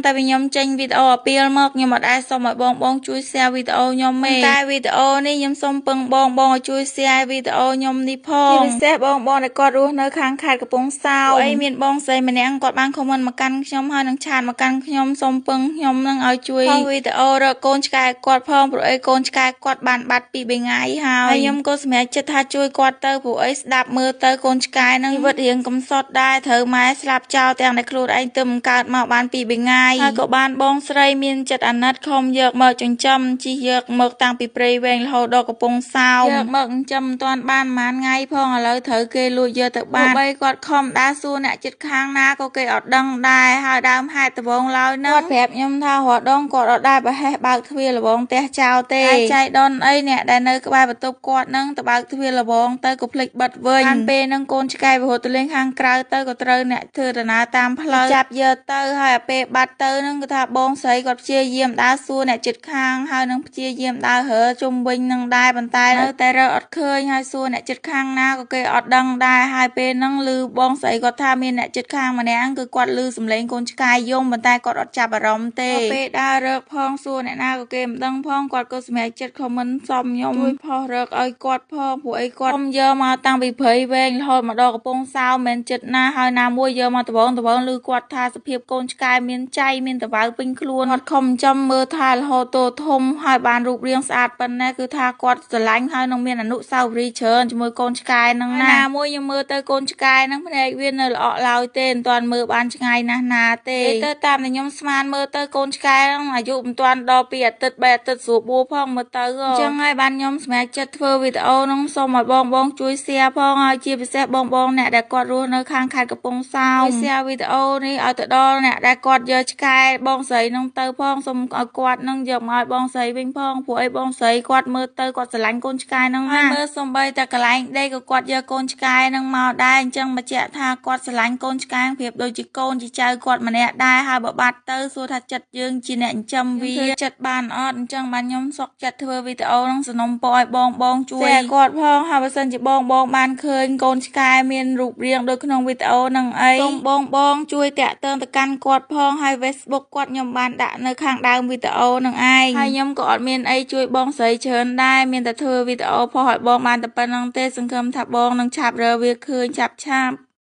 តែខ្ញុំចេញវីដេអូអាពីលមកខ្ញុំអត់ដែរសុំឲ្យបងជួយ share វីដេអូខ្ញុំទេតែវីដេអូនេះខ្ញុំសុំពឹងបងឲ្យជួយ share វីដេអូខ្ញុំនេះផងជាពិសេសបងដែលគាត់រស់នៅខាងខេត្តកំពង់សោមអីមានបងស្រីម្នាក់គាត់បានខមមិនមកកាន់ខ្ញុំហើយនឹងឆាតមកកាន់ខ្ញុំសុំពឹងខ្ញុំនឹងឲ្យជួយផងវីដេអូរកកូនឆ្កែគាត់ផងព្រោះអីកូនឆ្កែគាត់បានបាត់ពី2ថ្ងៃហើយខ្ញុំក៏សម្រេចចិត្តថាជួយគាត់ទៅព្រោះអីស្ដាប់មើលទៅកូនឆ្កែនឹងជីវិតរៀងកំសត់ដែរត្រូវម៉ែស្លាប់ចោលទាំងដែលខ្លួនឯងទៅមិនកើតមកបានពី2ថ្ងៃហើយក៏បានបងស្រីមានចិត្តអាណិតខំយកមកចិញ្ចឹមជិះយកមកតាំងពីព្រៃវែងរហូតដល់កំពង់សោមយកមកចិញ្ចឹមមិនទាន់បានប្រហែលថ្ងៃផងឥឡូវត្រូវគេលួចយកទៅបានបីគាត់ខំដើរសួរអ្នកចិត្តខាងណាក៏គេអត់ដឹងដែរហើយដើមហេតុដំបូងឡើយនឹងគាត់ប្រាប់ខ្ញុំថារាល់ដងគាត់អត់ដែរប្រហែសបើកទ្វារលបងផ្ទះចោលទេហើយចៃដនអីអ្នកដែលនៅក្បែរបន្ទប់គាត់នឹងទៅបើកទ្វារលបងទៅក៏ភ្លេចបិទវិញបានពេលនឹងកូនឆ្កែវារត់ទៅលេងខាងក្រៅទៅក៏ត្រូវអ្នកធ្វើដំណើរតាមផ្លូវចាប់យកទៅហើយអាពេលបាត់ទៅនឹងគឺថាបងស្រីគាត់ព្យាយាមដើរសួរអ្នកចិត្តខាងហើយនឹងព្យាយាមដើររើជុំវិញនឹងដែរប៉ុន្តែនៅតែរើអត់ឃើញហើយសួរអ្នកចិត្តខាងណាក៏គេអត់ដឹងដែរហើយពេលហ្នឹងឮបងស្រីគាត់ថាមានអ្នកចិត្តខាងម្នាក់គឺគាត់ឮសំឡេងកូនឆ្កែយំប៉ុន្តែគាត់អត់ចាប់អារម្មណ៍ទេពេលដើររើផងសួរអ្នកណាក៏គេមិនដឹងផងគាត់ក៏សម្រេចចិត្តខមមិនសុំខ្ញុំជួយផុសរើឲ្យគាត់ផងព្រោះអីគាត់ខ្ញុំយកមកតាំងពីព្រៃវែងរហូតមកដល់កំពង់សោមមិនចិត្តណាហើយណាមួយយកមកដបងឮគាត់ថាសភាពកូនឆ្កែមានចៃមានតវ៉ៅពេញខ្លួនគាត់ខំចំមើលថារហូតតូធំហើយបានរូបរាងស្អាតប៉ុណ្ណេះគឺថាគាត់ស្រឡាញ់ហើយនឹងមានអនុស្សាវរីយ៍ច្រើនជាមួយកូនឆ្កែនឹងណាមួយខ្ញុំមើលទៅកូនឆ្កែនឹងភ្នែកវានៅល្អក់ឡើយទេមិនទាន់មើលបានឆ្ងាយណាស់ណាទេទៅតាមដែលខ្ញុំស្មានមើលទៅកូនឆ្កែនឹងអាយុមិនទាន់ដល់2អាទិត្យ3អាទិត្យស្រួលបួផងមើលទៅអញ្ចឹងហើយបានខ្ញុំសម្រេចចិត្តធ្វើវីដេអូនឹងសូមឲ្យបងជួយ share ផងហើយជាពិសេសបងអ្នកដែលគាត់រស់នៅខាងខេត្តកំពង់សោម share វីដេអូនេះឲ្យទៅដល់អ្នកដែលគាត់យកឆ្កែបងស្រីនឹងទៅផងសូមឲ្យគាត់នឹងយកមកឲ្យបងស្រីវិញផងព្រោះអីបងស្រីគាត់មើលទៅគាត់ស្រឡាញ់កូនឆ្កែនឹងណាមើលសំបីតែកន្លែងដេកក៏គាត់យកកូនឆ្កែនឹងមកដែរអញ្ចឹងបញ្ជាក់ថាគាត់ស្រឡាញ់កូនឆ្កែប្រៀបដូចជាកូនជាចៅគាត់ម្នាក់ដែរហើយបើបាត់ទៅសួរថាចិត្តយើងជាអ្នកចិញ្ចឹមវាចិត្តបានអត់អញ្ចឹងបានខ្ញុំសុកចិត្តធ្វើវីដេអូនឹងសនំពរឲ្យបងជួយគាត់ផងហើយបើសិនជាបងបានឃើញកូនឆ្កែមានរូបរាងដូចក្នុងវីដេអូនឹងអីសូមបងជួយតាក់ទងទៅកាន់គាត់ផងហើយ Facebook គាត់ខ្ញុំបានដាក់នៅខាងដើមវីដេអូនឹងឯងហើយខ្ញុំក៏អត់មានអីជួយបងស្រីច្រើនដែរមានតែធ្វើវីដេអូផុសឲ្យបងបានតែប៉ុណ្្នឹងទេសង្ឃឹមថាបងនឹងឆាប់រើវាឃើញឆាប់